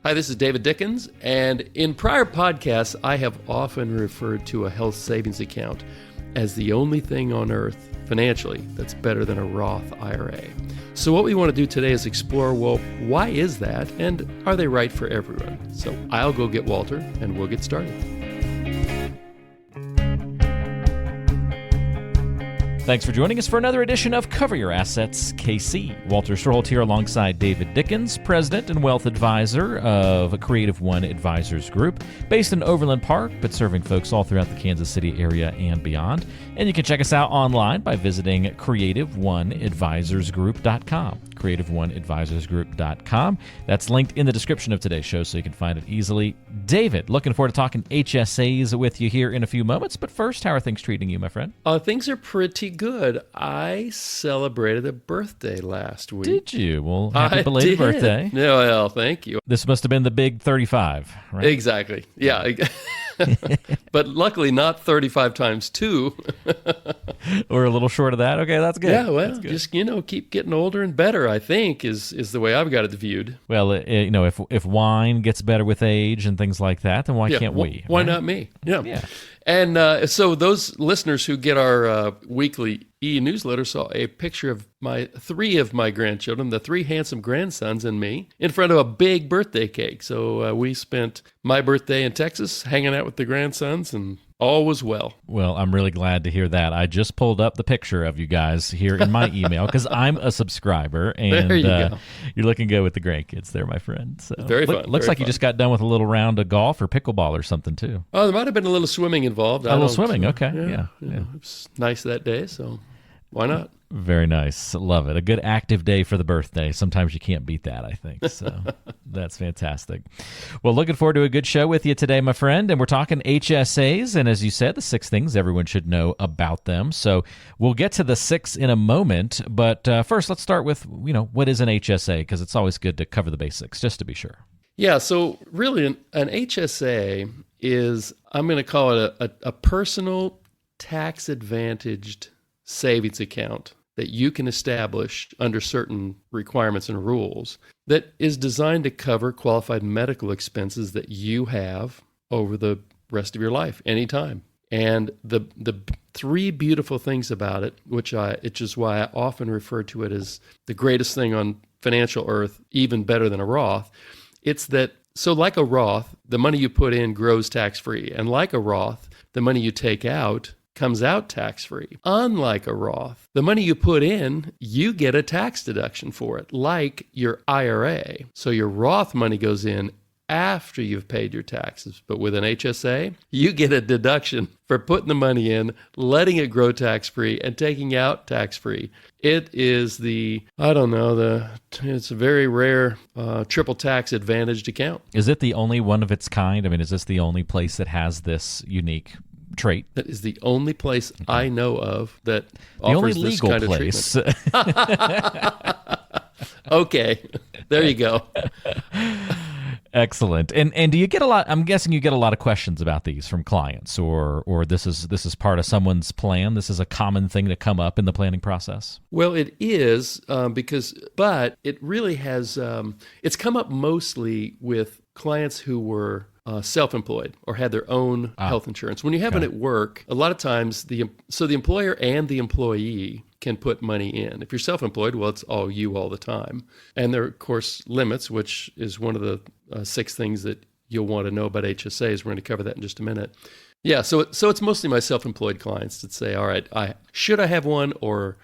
Hi, this is David Dickens, and in prior podcasts, I have often referred to a health savings account as the only thing on earth financially that's better than a Roth IRA. So what we want to do today is explore, well, why is that, and are they right for everyone? So I'll go get Walter, and we'll get started. Thanks for joining us for another edition of Cover Your Assets KC. Walter Stroholt here alongside David Dickens, President and Wealth Advisor of Creative One Advisors Group, based in Overland Park, but serving folks all throughout the Kansas City area and beyond. And you can check us out online by visiting creativeoneadvisorsgroup.com. creativeoneadvisorsgroup.com. That's linked in the description of today's show so you can find it easily. David, looking forward to talking HSAs with you here in a few moments, but first, how are things treating you, my friend? Things are pretty good. I celebrated a birthday last week. Did you? Well, happy belated birthday. No, well, thank you. This must have been the big 35, right? Exactly. Yeah. But luckily not 35 times 2. We're a little short of that. Okay, that's good. Yeah, well, good. Just, keep getting older and better, I think, is the way I've got it viewed. Well, if wine gets better with age and things like that, then why can't we? Why right? not me? Yeah. And so those listeners who get our weekly e-newsletter saw a picture of three of my grandchildren, the 3 handsome grandsons and me, in front of a big birthday cake. So we spent my birthday in Texas hanging out with the grandsons, and all was well. Well, I'm really glad to hear that. I just pulled up the picture of you guys here in my email because I'm a subscriber, and there you go. You're looking good with the grandkids there, my friend. So very fun. Looks like you just got done with a little round of golf or pickleball or something too. Oh, there might have been a little swimming involved. A little swimming, okay. Yeah. It was nice that day, so why not? Very nice. Love it. A good active day for the birthday. Sometimes you can't beat that, I think. So that's fantastic. Well, looking forward to a good show with you today, my friend. And we're talking HSAs. And as you said, the 6 things everyone should know about them. So we'll get to the 6 in a moment. But first, let's start with, what is an HSA? Because it's always good to cover the basics, just to be sure. Yeah, so really an HSA is, I'm going to call it a personal tax-advantaged savings account that you can establish under certain requirements and rules that is designed to cover qualified medical expenses that you have over the rest of your life, anytime. And the 3 beautiful things about it, which is why I often refer to it as the greatest thing on financial earth, even better than a Roth, it's that, so like a Roth, the money you put in grows tax-free. And like a Roth, the money you take out comes out tax-free. Unlike a Roth, the money you put in, you get a tax deduction for it, like your IRA. So your Roth money goes in after you've paid your taxes. But with an HSA, you get a deduction for putting the money in, letting it grow tax-free, and taking out tax-free. It is it's a very rare triple tax advantaged account. Is it the only one of its kind? I mean, is this the only place that has this unique trait? That is the only place I know of that offers this kind of treatment. Okay, there you go. Excellent. And do you get a lot? I'm guessing you get a lot of questions about these from clients, or this is part of someone's plan. This is a common thing to come up in the planning process. Well, it is but it really has. It's come up mostly with clients who were self-employed or had their own health insurance. When you have it at work, a lot of times the employer and the employee can put money in. If you're self-employed, well, it's all you all the time. And there are, of course, limits, which is one of the 6 things that you'll want to know about HSAs. We're going to cover that in just a minute. Yeah, so it's mostly my self-employed clients that say, all right, should I have one or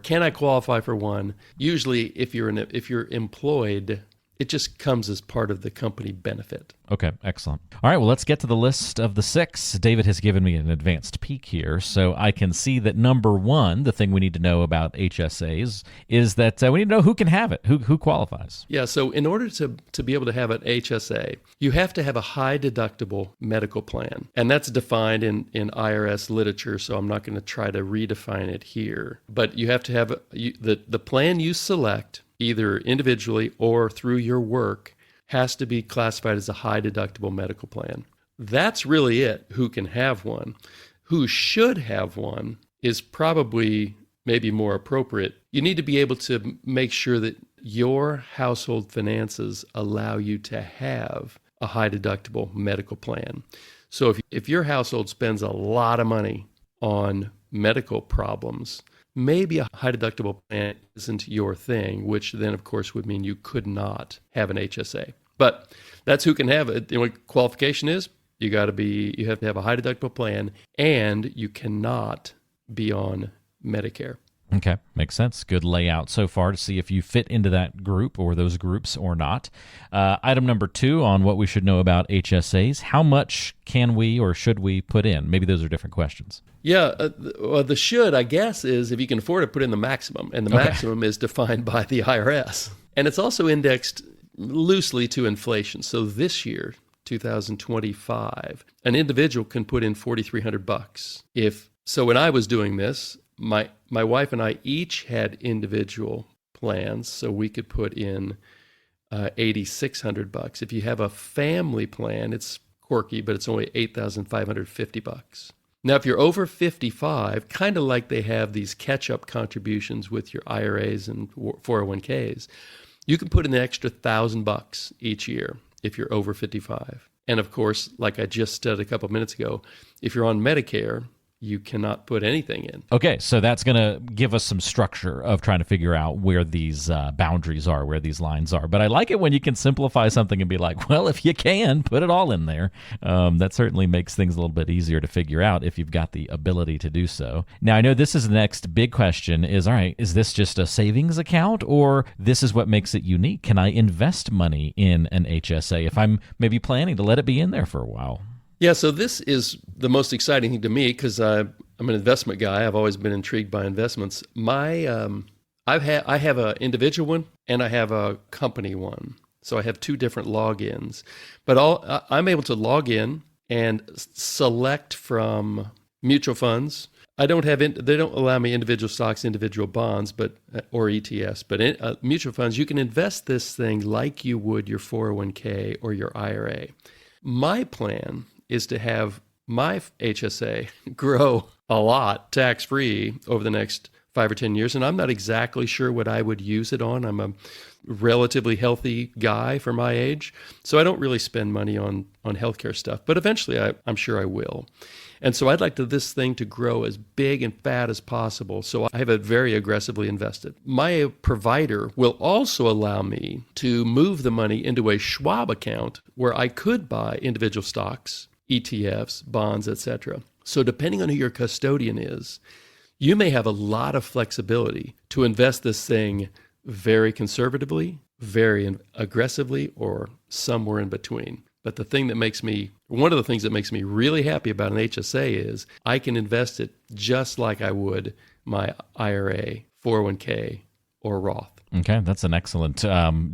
can I qualify for one? Usually, if you're employed, it just comes as part of the company benefit. Okay, excellent. All right, well, let's get to the list of the 6. David has given me an advanced peek here, so I can see that number 1, the thing we need to know about HSAs, is that we need to know who can have it, who qualifies. Yeah, so in order to be able to have an HSA, you have to have a high deductible medical plan, and that's defined in IRS literature, so I'm not going to try to redefine it here. But you have to have the plan you select, either individually or through your work, has to be classified as a high deductible medical plan. That's really it, who can have one. Who should have one is probably maybe more appropriate. You need to be able to make sure that your household finances allow you to have a high deductible medical plan. So if your household spends a lot of money on medical problems, maybe a high deductible plan isn't your thing, which then, of course, would mean you could not have an HSA. But that's who can have it. The only qualification is you have to have a high deductible plan, and you cannot be on Medicare. Okay, makes sense. Good layout so far to see if you fit into that group or those groups or not. Item number 2 on what we should know about HSAs. How much can we or should we put in? Maybe those are different questions. Yeah, the should, I guess, is if you can afford to put in the maximum, and the maximum is defined by the IRS. And it's also indexed loosely to inflation. So this year, 2025, an individual can put in $4,300. So when I was doing this, my wife and I each had individual plans, so we could put in $8,600. If you have a family plan, it's quirky, but it's only $8,550. Now, if you're over 55, kind of like they have these catch-up contributions with your IRAs and 401ks, you can put in an extra $1,000 each year if you're over 55. And of course, like I just said a couple of minutes ago, if you're on Medicare, you cannot put anything in. Okay, so that's going to give us some structure of trying to figure out where these boundaries are, where these lines are. But I like it when you can simplify something and be like, well, if you can, put it all in there. That certainly makes things a little bit easier to figure out if you've got the ability to do so. Now, I know this is the next big question is, all right, is this just a savings account, or this is what makes it unique? Can I invest money in an HSA if I'm maybe planning to let it be in there for a while? Yeah, so this is the most exciting thing to me because I'm an investment guy. I've always been intrigued by investments. I have an individual one and I have a company one. So I have 2 different logins. But I'm able to log in and select from mutual funds. They don't allow me individual stocks, individual bonds, or ETFs. But in mutual funds, you can invest this thing like you would your 401k or your IRA. My plan is to have my HSA grow a lot tax-free over the next 5 or 10 years. And I'm not exactly sure what I would use it on. I'm a relatively healthy guy for my age, so I don't really spend money on healthcare stuff. But eventually, I'm sure I will. And so I'd like this thing to grow as big and fat as possible. So I have it very aggressively invested. My provider will also allow me to move the money into a Schwab account where I could buy individual stocks, ETFs, bonds, etc. So depending on who your custodian is, you may have a lot of flexibility to invest this thing very conservatively, very aggressively, or somewhere in between. But one of the things that makes me really happy about an HSA is I can invest it just like I would my IRA, 401k, or Roth. Okay, that's an excellent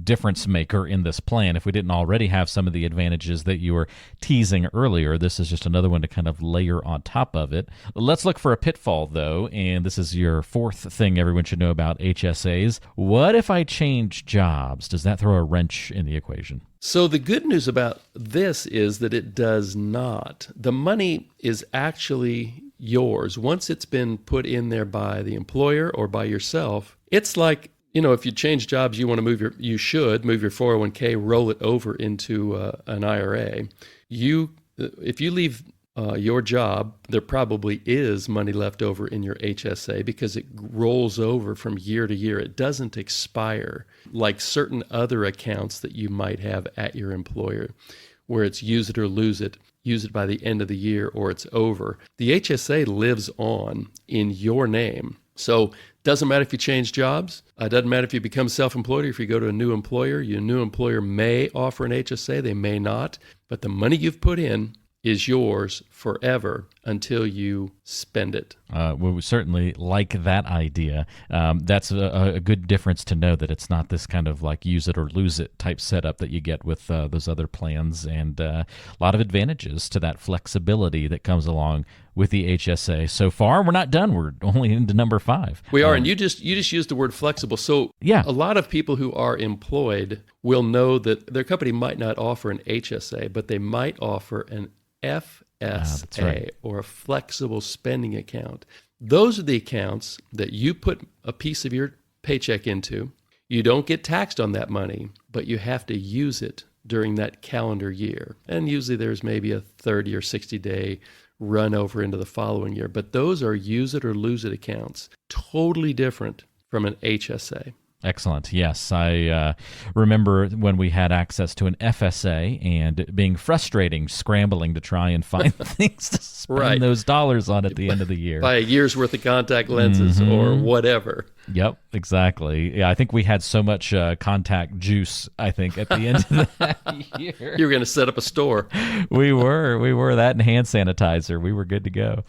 difference maker in this plan. If we didn't already have some of the advantages that you were teasing earlier, this is just another one to kind of layer on top of it. Let's look for a pitfall, though, and this is your 4th thing everyone should know about HSAs. What if I change jobs? Does that throw a wrench in the equation? So the good news about this is that it does not. The money is actually yours. Once it's been put in there by the employer or by yourself, it's like, if you change jobs, you should move your 401k, roll it over into an IRA. If you leave your job, there probably is money left over in your HSA because it rolls over from year to year. It doesn't expire like certain other accounts that you might have at your employer, where it's use it or lose it, use it by the end of the year, or it's over. The HSA lives on in your name. So doesn't matter if you change jobs. It doesn't matter if you become self-employed or if you go to a new employer. Your new employer may offer an HSA. They may not. But the money you've put in is yours forever until you spend it. We certainly like that idea. That's a good difference to know that it's not this kind of like use it or lose it type setup that you get with those other plans, and a lot of advantages to that flexibility that comes along with the HSA. So far, we're not done. We're only into number 5. We are, and you just used the word flexible. So yeah, a lot of people who are employed will know that their company might not offer an HSA, but they might offer an FSA, right, or a flexible spending account. Those are the accounts that you put a piece of your paycheck into. You don't get taxed on that money, but you have to use it during that calendar year. And usually there's maybe a 30 or 60 day run over into the following year. But those are use it or lose it accounts, totally different from an HSA. Excellent. Yes, I remember when we had access to an FSA and it being frustrating, scrambling to try and find things to spend those dollars on at the end of the year. Buy a year's worth of contact lenses or whatever. Yep, exactly. Yeah, I think we had so much contact juice, I think, at the end of that year. You were going to set up a store. We were that and hand sanitizer. We were good to go.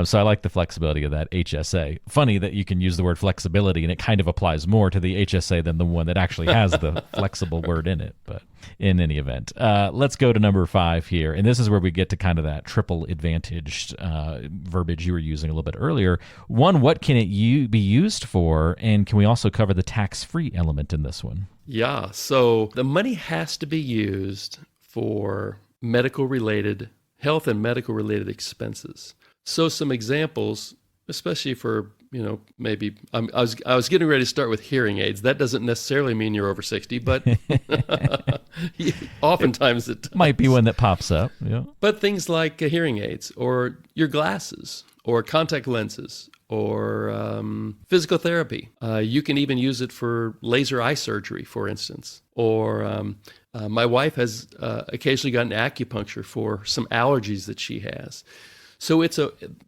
So I like the flexibility of that HSA. Funny that you can use the word flexibility and it kind of applies more to the HSA than the one that actually has the flexible word in it. But in any event, let's go to number 5 here. And this is where we get to kind of that triple advantaged verbiage you were using a little bit earlier. One, what can it be used for? And can we also cover the tax-free element in this one? Yeah. So the money has to be used for medical-related, health and medical-related expenses. So some examples, especially for, maybe I was getting ready to start with hearing aids. That doesn't necessarily mean you're over 60, but oftentimes it does. Might be one that pops up. Yeah. But things like hearing aids or your glasses or contact lenses or physical therapy. You can even use it for laser eye surgery, for instance. Or my wife has occasionally gotten acupuncture for some allergies that she has. So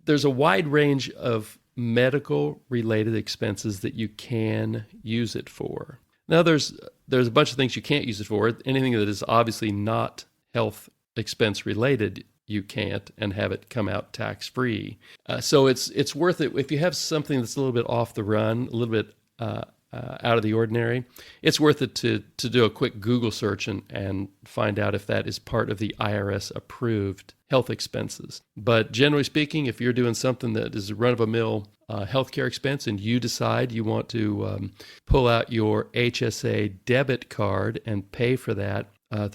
there's a wide range of medical-related expenses that you can use it for. Now, there's a bunch of things you can't use it for. Anything that is obviously not health expense related, you can't, and have it come out tax-free. So it's worth it. If you have something that's a little bit off the run, a little bit out of the ordinary, it's worth it to do a quick Google search and find out if that is part of the IRS-approved health expenses. But generally speaking, if you're doing something that is a run-of-the-mill healthcare expense and you decide you want to pull out your HSA debit card and pay for that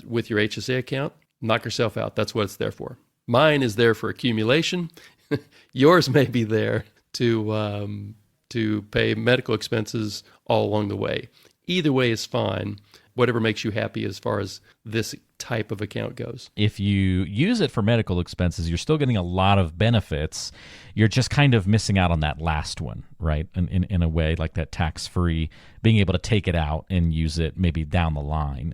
with your HSA account, knock yourself out. That's what it's there for. Mine is there for accumulation. Yours may be there to pay medical expenses all along the way. Either way is fine. Whatever makes you happy as far as this type of account goes. If you use it for medical expenses, you're still getting a lot of benefits. You're just kind of missing out on that last one, right? In a way, like that tax-free, being able to take it out and use it maybe down the line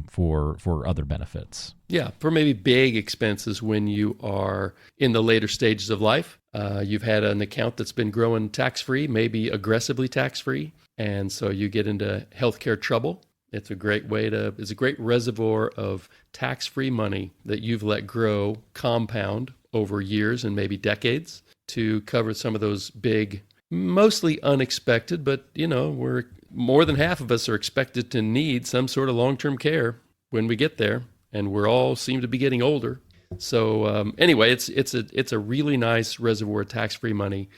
for other benefits. Yeah, for maybe big expenses when you are in the later stages of life. You've had an account that's been growing tax-free, maybe aggressively tax-free, and so you get into healthcare trouble. It's a great reservoir of tax-free money that you've let grow, compound over years and maybe decades to cover some of those big, mostly unexpected, but we're more than half of us are expected to need some sort of long-term care when we get there, and we're all seem to be getting older. So anyway, it's a really nice reservoir of tax-free money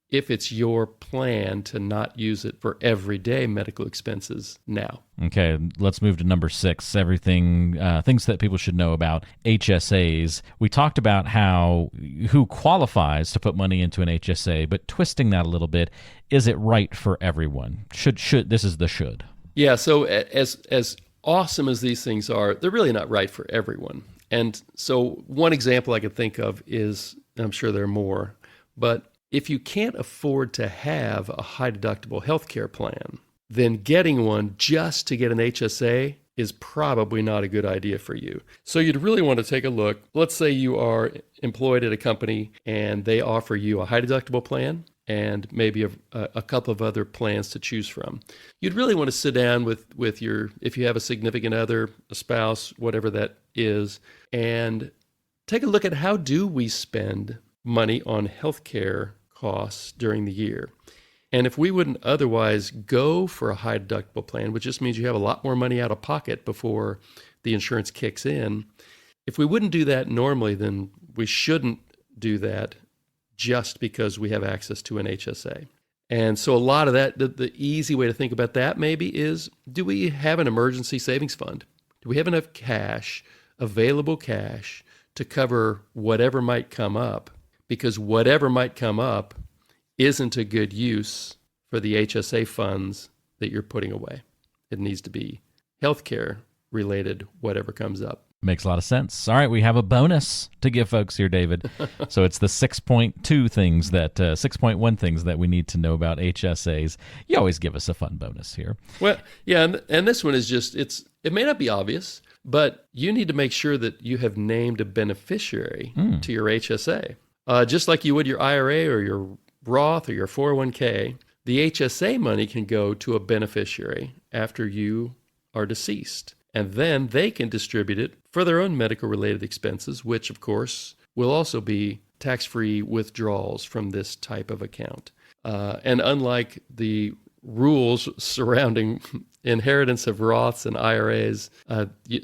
if it's your plan to not use it for everyday medical expenses now. Okay, let's move to number 6, everything, things that people should know about HSAs. We talked about who qualifies to put money into an HSA, but twisting that a little bit, is it right for everyone? Should this is the should. Yeah, so as awesome as these things are, they're really not right for everyone. And so one example I could think of is, and I'm sure there are more, but if you can't afford to have a high deductible healthcare plan, then getting one just to get an HSA is probably not a good idea for you. So you'd really want to take a look. Let's say you are employed at a company and they offer you a high deductible plan and maybe a couple of other plans to choose from. You'd really want to sit down with your, if you have a significant other, a spouse, whatever that is, and take a look at how do we spend money on healthcare costs during the year. And if we wouldn't otherwise go for a high deductible plan, which just means you have a lot more money out of pocket before the insurance kicks in, if we wouldn't do that normally, then we shouldn't do that just because we have access to an HSA. And so a lot of that, the easy way to think about that maybe is, do we have an emergency savings fund? Do we have enough cash, available cash, to cover whatever might come up? Because whatever might come up isn't a good use for the HSA funds that you're putting away. It needs to be healthcare related, whatever comes up. Makes a lot of sense. All right, we have a bonus to give folks here, David. So it's the 6.2 things that 6.1 things that we need to know about HSAs. You always give us a fun bonus here. Well, yeah, and this one is just it may not be obvious, but you need to make sure that you have named a beneficiary to your HSA. Just like you would your IRA or your Roth or your 401k, the HSA money can go to a beneficiary after you are deceased. And then they can distribute it for their own medical-related expenses, which, of course, will also be tax-free withdrawals from this type of account. And unlike the rules surrounding inheritance of Roths and IRAs,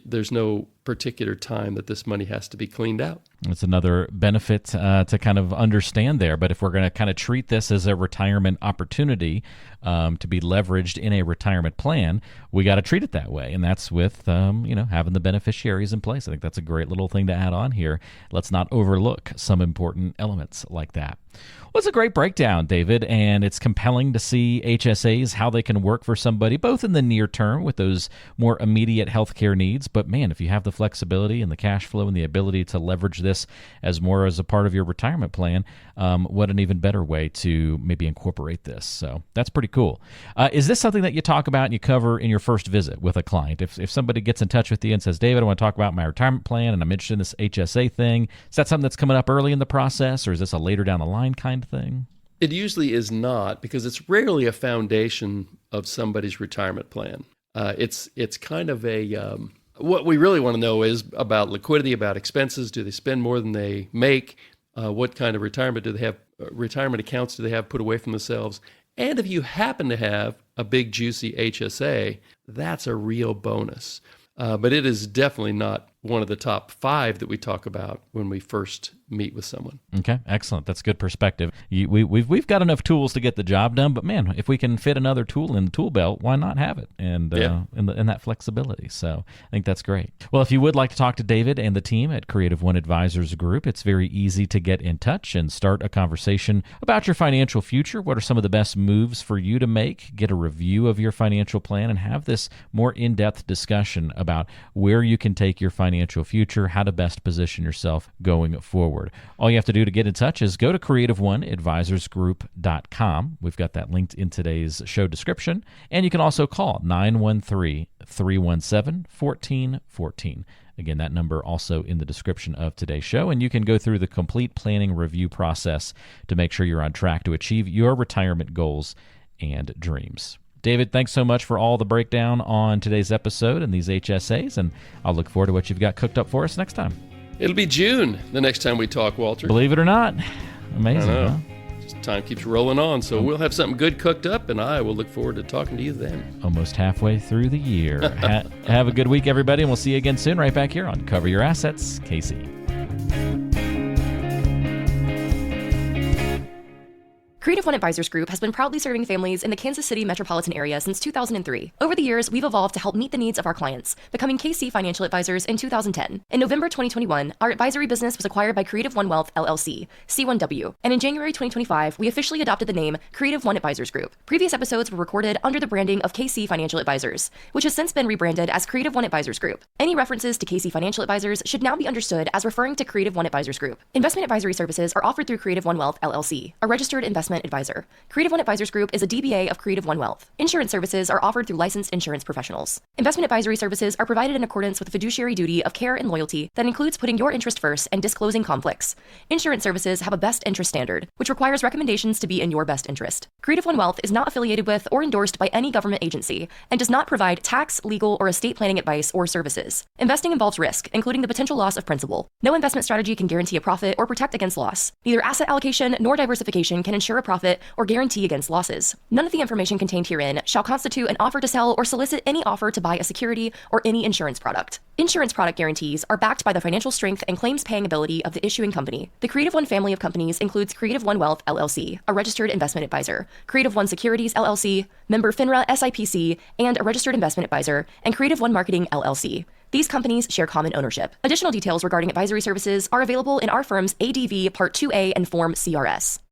there's no particular time that this money has to be cleaned out. It's another benefit to kind of understand there. But if we're going to kind of treat this as a retirement opportunity to be leveraged in a retirement plan, we got to treat it that way. And that's with, having the beneficiaries in place. I think that's a great little thing to add on here. Let's not overlook some important elements like that. Well, it's a great breakdown, David, and it's compelling to see HSAs, how they can work for somebody, both in the near term with those more immediate healthcare needs. But man, if you have the flexibility and the cash flow and the ability to leverage this as more as a part of your retirement plan, what an even better way to maybe incorporate this. So that's pretty cool. Is this something that you talk about and you cover in your first visit with a client? If somebody gets in touch with you and says, David, I want to talk about my retirement plan and I'm interested in this HSA thing, is that something that's coming up early in the process, or is this a later down the line kind of thing? It usually is not, because it's rarely a foundation of somebody's retirement plan. It's kind of a... what we really want to know is about liquidity, about expenses. Do they spend more than they make? What kind of retirement do they have? Retirement accounts do they have put away from themselves? And if you happen to have a big, juicy HSA, that's a real bonus. But it is definitely not one of the top 5 that we talk about when we first meet with someone. Okay, excellent. That's good perspective. We've got enough tools to get the job done, but man, if we can fit another tool in the tool belt, why not have it? And in that flexibility. So I think that's great. Well, if you would like to talk to David and the team at Creative One Advisors Group, it's very easy to get in touch and start a conversation about your financial future. What are some of the best moves for you to make? Get a review of your financial plan and have this more in-depth discussion about where you can take your financial future, how to best position yourself going forward. All you have to do to get in touch is go to creativeoneadvisorsgroup.com. We've got that linked in today's show description. And you can also call 913-317-1414. Again, that number also in the description of today's show. And you can go through the complete planning review process to make sure you're on track to achieve your retirement goals and dreams. David, thanks so much for all the breakdown on today's episode and these HSAs, and I'll look forward to what you've got cooked up for us next time. It'll be June the next time we talk, Walter. Believe it or not. Amazing, I know. huh? Just time keeps rolling on, so we'll have something good cooked up, and I will look forward to talking to you then. Almost halfway through the year. Have a good week, everybody, and we'll see you again soon right back here on Cover Your Assets, KC. Creative One Advisors Group has been proudly serving families in the Kansas City metropolitan area since 2003. Over the years, we've evolved to help meet the needs of our clients, becoming KC Financial Advisors in 2010. In November 2021, our advisory business was acquired by Creative One Wealth, LLC, C1W, and in January 2025, we officially adopted the name Creative One Advisors Group. Previous episodes were recorded under the branding of KC Financial Advisors, which has since been rebranded as Creative One Advisors Group. Any references to KC Financial Advisors should now be understood as referring to Creative One Advisors Group. Investment advisory services are offered through Creative One Wealth, LLC, a registered investment advisor. Creative One Advisors Group is a DBA of Creative One Wealth. Insurance services are offered through licensed insurance professionals. Investment advisory services are provided in accordance with the fiduciary duty of care and loyalty that includes putting your interest first and disclosing conflicts. Insurance services have a best interest standard, which requires recommendations to be in your best interest. Creative One Wealth is not affiliated with or endorsed by any government agency and does not provide tax, legal, or estate planning advice or services. Investing involves risk, including the potential loss of principal. No investment strategy can guarantee a profit or protect against loss. Neither asset allocation nor diversification can ensure a profit or guarantee against losses. None of the information contained herein shall constitute an offer to sell or solicit any offer to buy a security or any insurance product. Insurance product guarantees are backed by the financial strength and claims paying ability of the issuing company. The Creative One family of companies includes Creative One Wealth, LLC, a registered investment advisor, Creative One Securities, LLC, member FINRA SIPC, and a registered investment advisor, and Creative One Marketing, LLC. These companies share common ownership. Additional details regarding advisory services are available in our firm's ADV Part 2A and Form CRS.